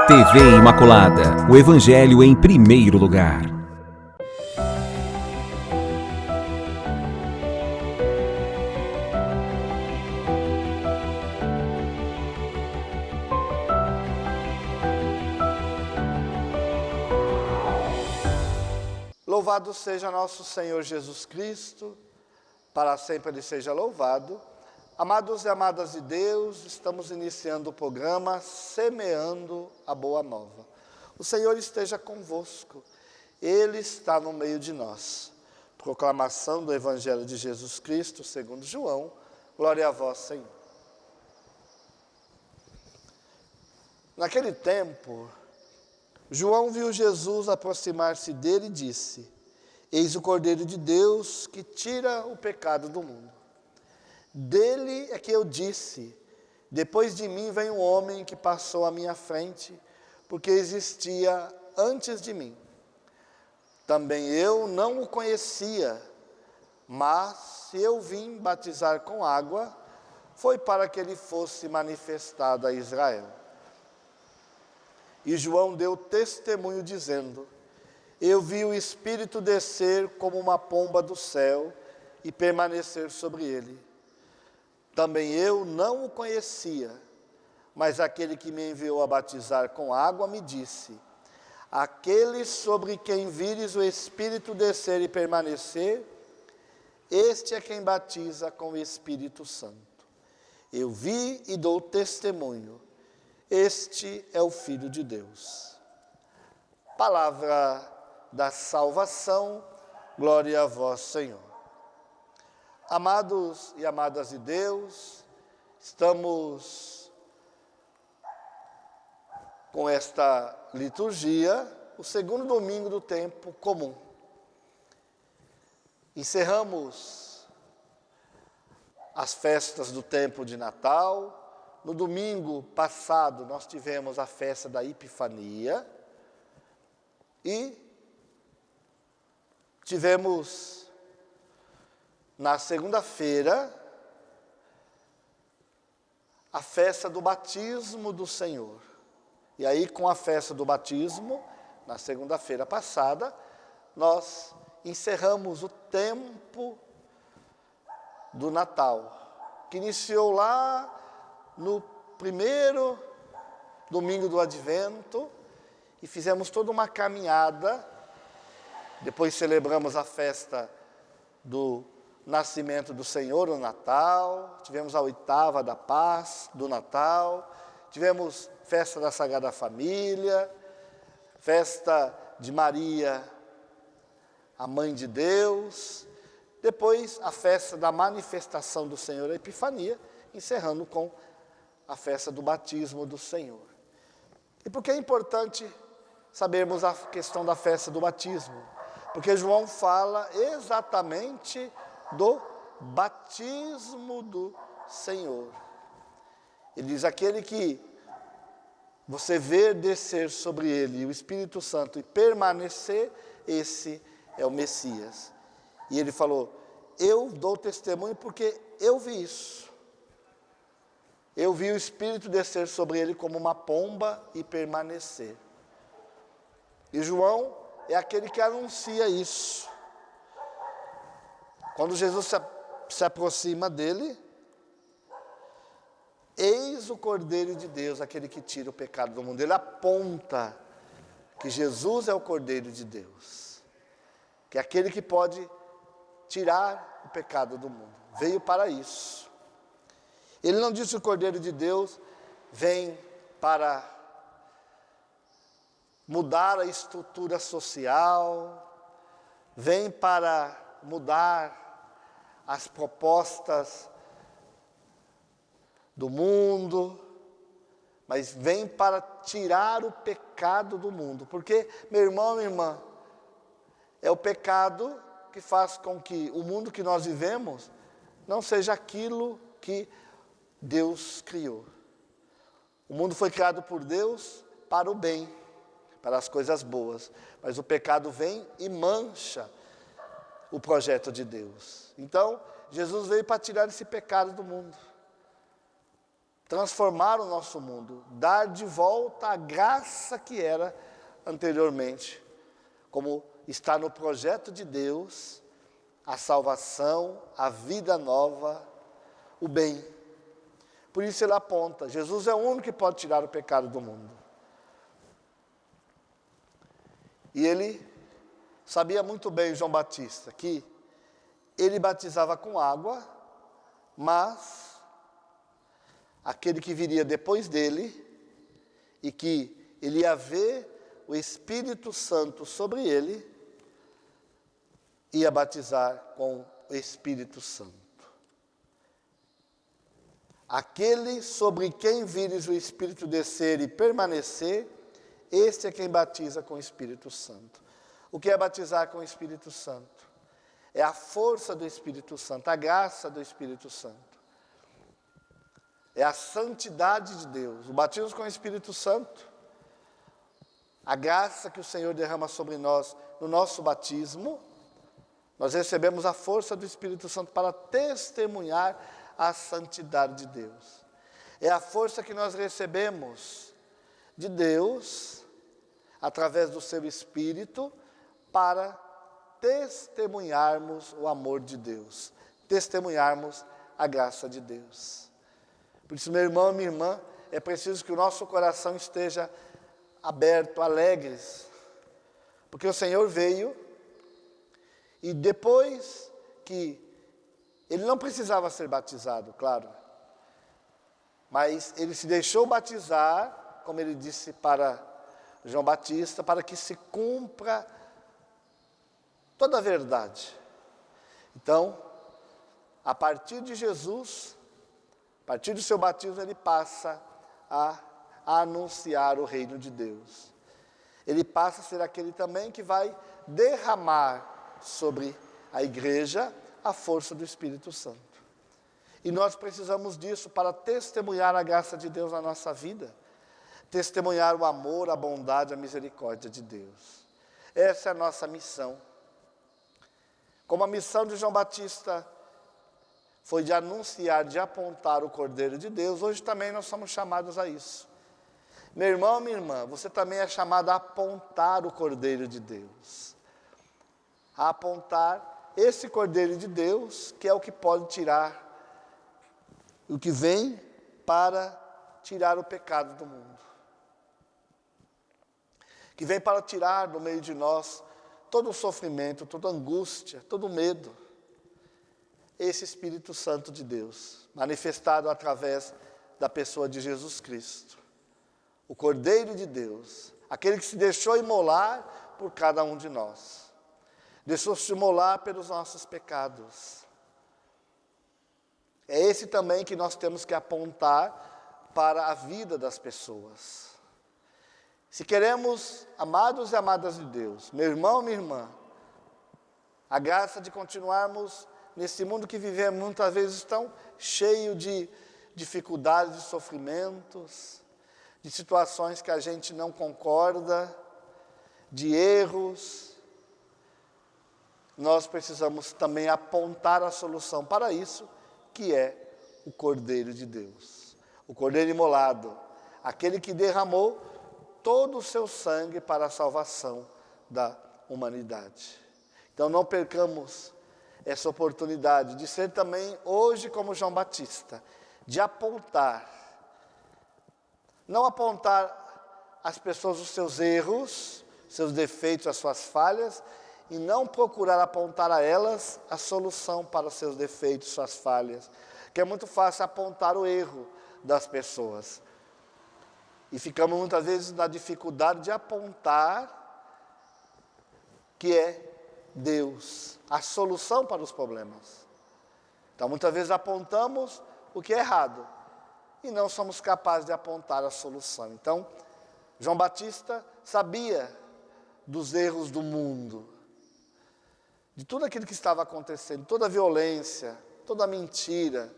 TV Imaculada, o Evangelho em primeiro lugar. Louvado seja nosso Senhor Jesus Cristo, para sempre Ele seja louvado. Amados e amadas de Deus, estamos iniciando o programa Semeando a Boa Nova. O Senhor esteja convosco, Ele está no meio de nós. Proclamação do Evangelho de Jesus Cristo, segundo João. Glória a vós, Senhor. Naquele tempo, João viu Jesus aproximar-se dele e disse: Eis o Cordeiro de Deus que tira o pecado do mundo. Dele é que eu disse: depois de mim vem um homem que passou à minha frente, porque existia antes de mim. Também eu não o conhecia, mas se eu vim batizar com água, foi para que ele fosse manifestado a Israel. E João deu testemunho dizendo: eu vi o Espírito descer como uma pomba do céu e permanecer sobre ele. Também eu não o conhecia, mas aquele que me enviou a batizar com água me disse: aquele sobre quem vires o Espírito descer e permanecer, este é quem batiza com o Espírito Santo. Eu vi e dou testemunho, este é o Filho de Deus. Palavra da salvação, glória a vós, Senhor. Amados e amadas de Deus, estamos com esta liturgia, o segundo domingo do tempo comum. Encerramos as festas do tempo de Natal. No domingo passado nós tivemos a festa da Epifania e tivemos na segunda-feira a festa do batismo do Senhor. E aí, com a festa do batismo, na segunda-feira passada, nós encerramos o tempo do Natal, que iniciou lá no primeiro domingo do Advento, e fizemos toda uma caminhada. Depois celebramos a festa do nascimento do Senhor, o Natal, tivemos a oitava da paz do Natal, tivemos festa da Sagrada Família, festa de Maria, a Mãe de Deus, depois a festa da manifestação do Senhor, a Epifania, encerrando com a festa do batismo do Senhor. E por que é importante sabermos a questão da festa do batismo? Porque João fala exatamente do batismo do Senhor. Ele diz: aquele que você vê descer sobre ele o Espírito Santo e permanecer, esse é o Messias. E ele falou: eu dou testemunho porque eu vi isso. Eu vi o Espírito descer sobre ele como uma pomba e permanecer. E João é aquele que anuncia isso. Quando Jesus se aproxima dele, eis o Cordeiro de Deus, aquele que tira o pecado do mundo. Ele aponta que Jesus é o Cordeiro de Deus, que é aquele que pode tirar o pecado do mundo. Veio para isso. Ele não disse que o Cordeiro de Deus vem para mudar a estrutura social, vem para mudar as propostas do mundo, mas vem para tirar o pecado do mundo. Porque, meu irmão, minha irmã, é o pecado que faz com que o mundo que nós vivemos não seja aquilo que Deus criou. O mundo foi criado por Deus para o bem, para as coisas boas, mas o pecado vem e mancha o projeto de Deus. Então, Jesus veio para tirar esse pecado do mundo. transformar o nosso mundo, dar de volta a graça que era anteriormente, como está no projeto de Deus, a salvação, a vida nova, o bem. Por isso ele aponta, Jesus é o único que pode tirar o pecado do mundo. E ele sabia muito bem, João Batista, que ele batizava com água, mas aquele que viria depois dele, e que ele ia ver o Espírito Santo sobre ele, ia batizar com o Espírito Santo. Aquele sobre quem vires o Espírito descer e permanecer, este é quem batiza com o Espírito Santo. O que é batizar com o Espírito Santo? É a força do Espírito Santo, a graça do Espírito Santo. É a santidade de Deus. O batismo com o Espírito Santo, a graça que o Senhor derrama sobre nós no nosso batismo, nós recebemos a força do Espírito Santo para testemunhar a santidade de Deus. É a força que nós recebemos de Deus, através do seu Espírito, para testemunharmos o amor de Deus, testemunharmos a graça de Deus. Por isso, meu irmão e minha irmã, é preciso que o nosso coração esteja aberto, alegres, porque o Senhor veio e depois que ele não precisava ser batizado, claro, mas ele se deixou batizar, como ele disse para João Batista, para que se cumpra toda a verdade. Então, a partir de Jesus, a partir do seu batismo, ele passa a anunciar o reino de Deus. Ele passa a ser aquele também que vai derramar sobre a igreja a força do Espírito Santo. E nós precisamos disso para testemunhar a graça de Deus na nossa vida, testemunhar o amor, a bondade, a misericórdia de Deus. Essa é a nossa missão. Como a missão de João Batista foi de anunciar, de apontar o Cordeiro de Deus, hoje também nós somos chamados a isso. Meu irmão, minha irmã, você também é chamado a apontar o Cordeiro de Deus. A apontar esse Cordeiro de Deus, que é o que pode tirar, o que vem para tirar o pecado do mundo. Que vem para tirar do meio de nós todo o sofrimento, toda a angústia, todo o medo. Esse Espírito Santo de Deus, manifestado através da pessoa de Jesus Cristo. O Cordeiro de Deus, aquele que se deixou imolar por cada um de nós. Deixou-se imolar pelos nossos pecados. É esse também que nós temos que apontar para a vida das pessoas. Se queremos, amados e amadas de Deus, meu irmão, minha irmã, a graça de continuarmos nesse mundo que vivemos muitas vezes tão cheio de dificuldades, de sofrimentos, de situações que a gente não concorda, de erros, nós precisamos também apontar a solução para isso, que é o Cordeiro de Deus. O Cordeiro imolado, aquele que derramou todo o seu sangue para a salvação da humanidade. Então não percamos essa oportunidade de ser também hoje como João Batista, de apontar, não apontar às pessoas os seus erros, seus defeitos, as suas falhas, e não procurar apontar a elas a solução para os seus defeitos, suas falhas, que é muito fácil apontar o erro das pessoas. E ficamos muitas vezes na dificuldade de apontar que é Deus, a solução para os problemas. Então muitas vezes apontamos o que é errado e não somos capazes de apontar a solução. Então, João Batista sabia dos erros do mundo, de tudo aquilo que estava acontecendo, toda a violência, toda a mentira,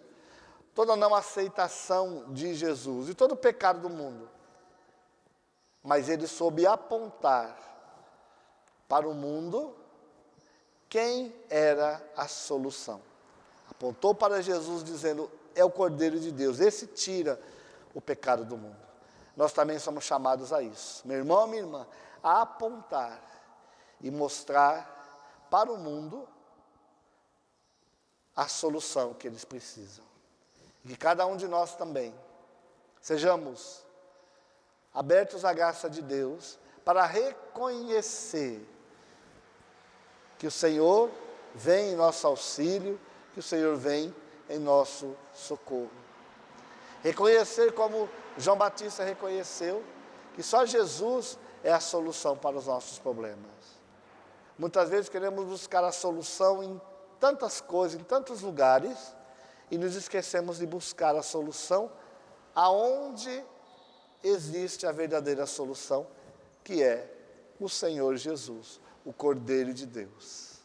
toda a não aceitação de Jesus e todo o pecado do mundo. Mas ele soube apontar para o mundo quem era a solução. Apontou para Jesus dizendo, é o Cordeiro de Deus, esse tira o pecado do mundo. Nós também somos chamados a isso, meu irmão, minha irmã, a apontar e mostrar para o mundo a solução que eles precisam. E que cada um de nós também sejamos abertos à graça de Deus para reconhecer que o Senhor vem em nosso auxílio, que o Senhor vem em nosso socorro. Reconhecer como João Batista reconheceu, que só Jesus é a solução para os nossos problemas. Muitas vezes queremos buscar a solução em tantas coisas, em tantos lugares, e nos esquecemos de buscar a solução aonde existe a verdadeira solução, que é o Senhor Jesus, o Cordeiro de Deus.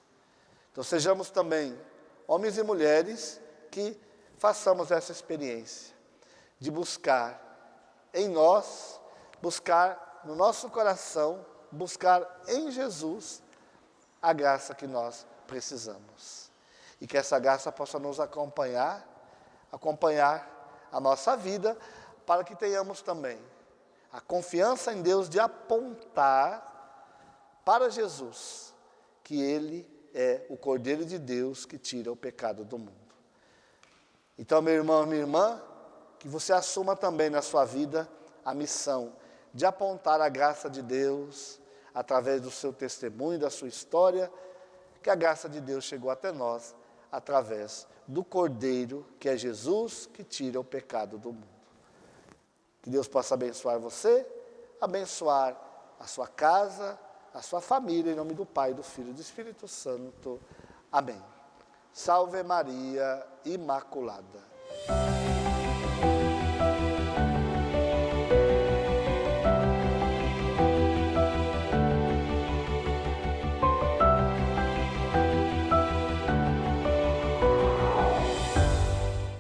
Então sejamos também homens e mulheres que façamos essa experiência de buscar em nós, buscar no nosso coração, buscar em Jesus a graça que nós precisamos. E que essa graça possa nos acompanhar a nossa vida, para que tenhamos também a confiança em Deus de apontar para Jesus, que Ele é o Cordeiro de Deus que tira o pecado do mundo. Então, meu irmão, minha irmã, que você assuma também na sua vida a missão de apontar a graça de Deus, através do seu testemunho, da sua história, que a graça de Deus chegou até nós, através do Cordeiro, que é Jesus, que tira o pecado do mundo. Que Deus possa abençoar você, abençoar a sua casa, a sua família, em nome do Pai, do Filho e do Espírito Santo. Amém. Salve Maria Imaculada.